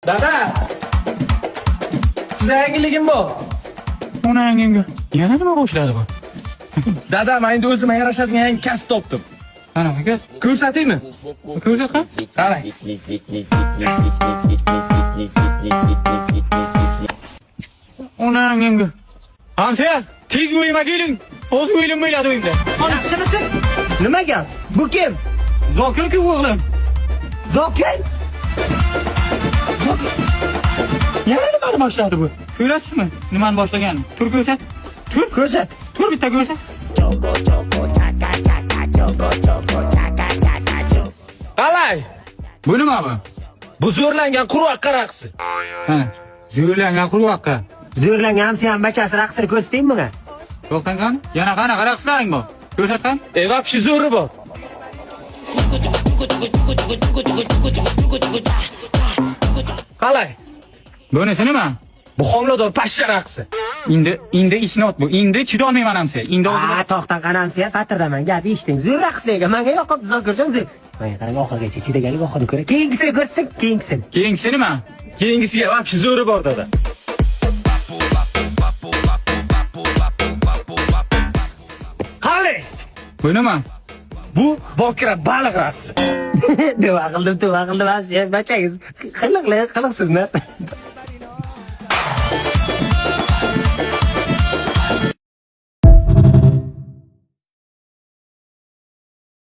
Dada! Size yangiligim bor. Ona yangimga yana nima boshladi bu? Dada, men endi o'zimga yarashadigan yangi kasb topdim. Qanaqa gaz? Ko'rsataymi? Ko'rsat qani? Qarang. Ona yangimga. Hamsa, tez uyima keling. O'z uyim bo'ladi uyimda. Yaxshimisiz? Nima gap? Bu kim? Zokir-ku o'g'lim. Zokir? Yana nimani boshladi bu? Ko'rasizmi? Nimani boshlaganini? Tur ko'rsat. Tur Ko'rsat. Tur bitta ko'rsat. Qalay? Bu nima bu? Bu zo'rlangan qurvaqqa raqsi. Ha, zo'rlangan qurvaqqa. Zo'rlangan hamsa ham bachasi raqsini ko'rsataymi bunga? To'xtang qani? Yana qanaqa raqslaring bor? Ko'rsat qani? Vapshi zo'ri bor. Qalay? Bunisi nima? Bu homilador pashsha raqsi. Endi isnot bu. Endi chidolmayman hamsa. Endi o'zim To'xtang qanamsa ham fatirdaman. Gap eshiting. Zo'r raqslarga menga yoqib Zokirjon zo'r. Menga qarang oxirigacha chidagalik oxirini ko'ra. Keyingisini ko'rsating, keyingisini. keyingisi nima? Keyingisiga vapshi zo'ri bor dada. Qalay? Bu nima? Bu bokira baliq raqsi. Duo qildim. Bachangiz qiliqsiz narsa.